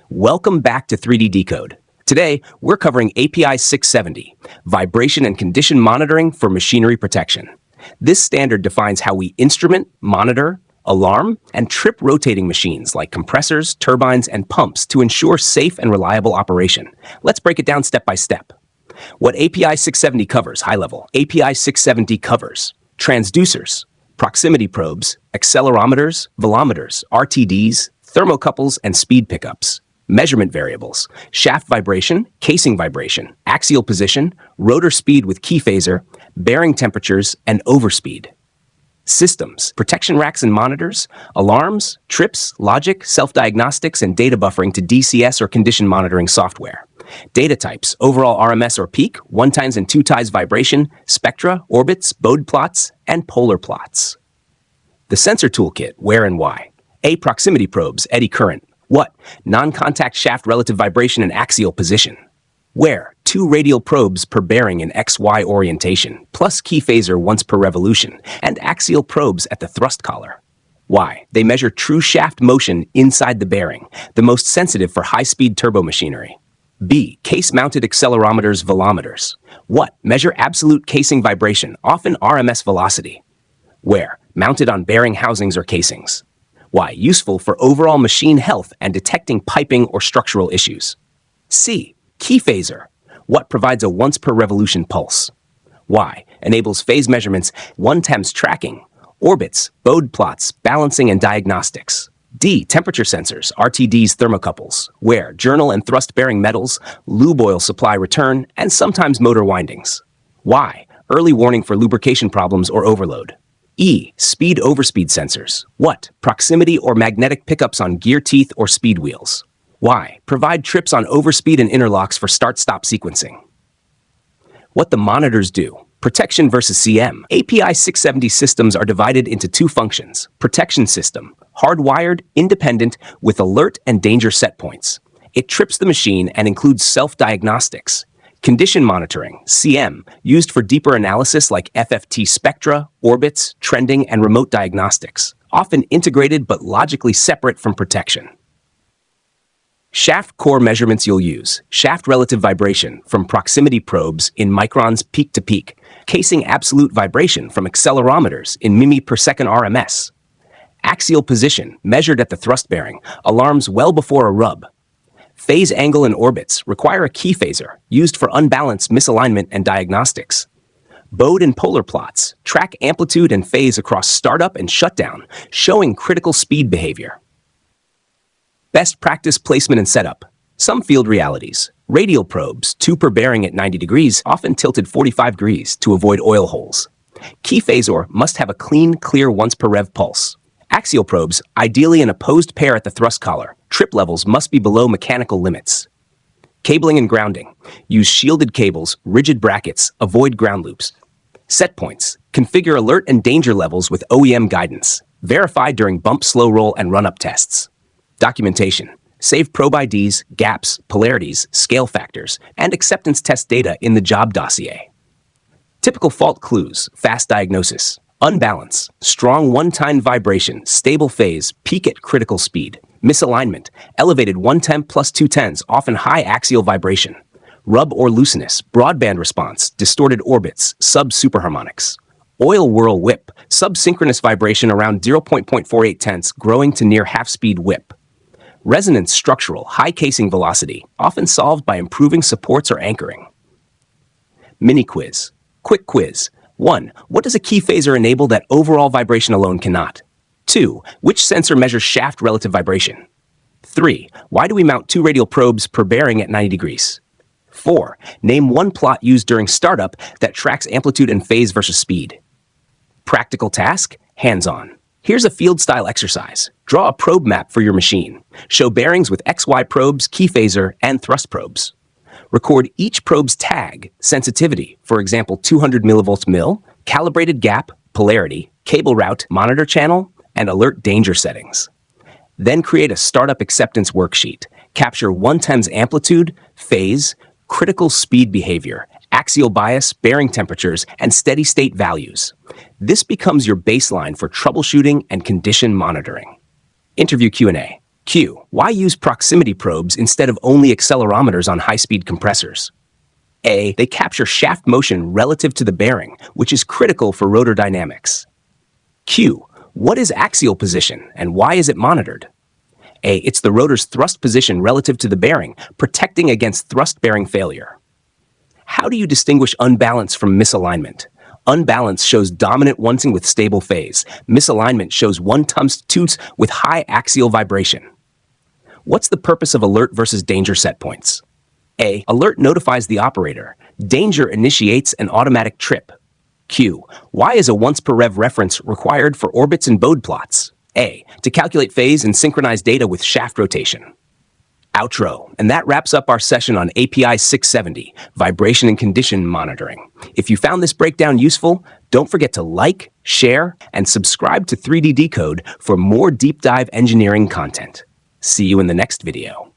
Welcome back to 3D Decode. Today, we're covering API 670, Vibration and Condition Monitoring for Machinery Protection. This standard defines how we instrument, monitor, alarm, and trip rotating machines like compressors, turbines, and pumps to ensure safe and reliable operation. Let's break it down step by step. What API 670 covers, high level. API 670 covers transducers, proximity probes, accelerometers, velometers, RTDs, thermocouples, and speed pickups. Measurement variables, shaft vibration, casing vibration, axial position, rotor speed with key phaser, bearing temperatures, and overspeed. Systems, protection racks and monitors, alarms, trips, logic, self-diagnostics, and data buffering to DCS or condition monitoring software. Data types, overall RMS or peak, 1x and 2x vibration, spectra, orbits, Bode plots, and polar plots. The Sensor Toolkit, where and why. A. Proximity probes, eddy current. What? Non-contact shaft relative vibration and axial position. Where? 2 radial probes per bearing in XY orientation, plus key phaser once per revolution, and axial probes at the thrust collar. Why? They measure true shaft motion inside the bearing, the most sensitive for high-speed turbomachinery. B. Case-mounted accelerometers, velometers. What? Measure absolute casing vibration, often RMS velocity. Where? Mounted on bearing housings or casings. Why? Useful for overall machine health and detecting piping or structural issues. C. Key phaser. What? Provides a once per revolution pulse. Why? Enables phase measurements, 1-temps tracking, orbits, Bode plots, balancing, and diagnostics. D. Temperature sensors, RTDs, thermocouples. Where? Journal and thrust bearing metals, lube oil supply return, and sometimes motor windings. Why? Early warning for lubrication problems or overload. E. Speed overspeed sensors. What? Proximity or magnetic pickups on gear teeth or speed wheels. Why? Provide trips on overspeed and interlocks for start-stop sequencing. What the monitors do. Protection versus CM. API 670 systems are divided into 2 functions. Protection system, hardwired, independent, with alert and danger set points. It trips the machine and includes self-diagnostics. Condition monitoring, CM, used for deeper analysis like FFT spectra, orbits, trending, and remote diagnostics. Often integrated but logically separate from protection. Shaft core measurements you'll use. Shaft relative vibration from proximity probes in microns peak to peak. Casing absolute vibration from accelerometers in mimi per second RMS. Axial position measured at the thrust bearing, alarms well before a rub. Phase angle and orbits require a key phaser used for unbalanced misalignment and diagnostics. Bode and polar plots track amplitude and phase across startup and shutdown, showing critical speed behavior. Best practice placement and setup. Some field realities. Radial probes, 2 per bearing at 90 degrees, often tilted 45 degrees to avoid oil holes. Key phasor must have a clean, clear once per rev pulse. Axial probes, ideally an opposed pair at the thrust collar. Trip levels must be below mechanical limits. Cabling and grounding. Use shielded cables, rigid brackets, avoid ground loops. Set points. Configure alert and danger levels with OEM guidance. Verify during bump, slow roll, and run-up tests. Documentation. Save probe IDs, gaps, polarities, scale factors, and acceptance test data in the job dossier. Typical fault clues, fast diagnosis. Unbalance, strong 1-time vibration, stable phase, peak at critical speed. Misalignment, elevated 1-temp plus 2-tens, often high axial vibration. Rub or looseness, broadband response, distorted orbits, sub-superharmonics. Oil whirl whip, subsynchronous vibration around 0.48 tenths, growing to near half-speed whip. Resonance structural, high casing velocity, often solved by improving supports or anchoring. Mini quiz. Quick quiz. 1. What does a key phaser enable that overall vibration alone cannot? 2. Which sensor measures shaft relative vibration? 3. Why do we mount 2 radial probes per bearing at 90 degrees? 4. Name 1 plot used during startup that tracks amplitude and phase versus speed. Practical task, hands-on. Here's a field-style exercise. Draw a probe map for your machine. Show bearings with XY probes, key phaser, and thrust probes. Record each probe's tag, sensitivity, for example 200 millivolts mil, calibrated gap, polarity, cable route, monitor channel, and alert danger settings. Then create a startup acceptance worksheet. Capture 1-temps amplitude, phase, critical speed behavior, axial bias, bearing temperatures, and steady-state values. This becomes your baseline for troubleshooting and condition monitoring. Interview Q&A. Q. Why use proximity probes instead of only accelerometers on high-speed compressors? A. They capture shaft motion relative to the bearing, which is critical for rotor dynamics. Q. What is axial position and why is it monitored? A. It's the rotor's thrust position relative to the bearing, protecting against thrust-bearing failure. How do you distinguish unbalance from misalignment? Unbalance shows dominant onting with stable phase. Misalignment shows one-toots with high axial vibration. What's the purpose of alert versus danger set points? A. Alert notifies the operator. Danger initiates an automatic trip. Q. Why is a once per rev reference required for orbits and Bode plots? A. To calculate phase and synchronize data with shaft rotation. Outro. And that wraps up our session on API 670, vibration and condition monitoring. If you found this breakdown useful, don't forget to like, share, and subscribe to 3D Decode for more deep dive engineering content. See you in the next video.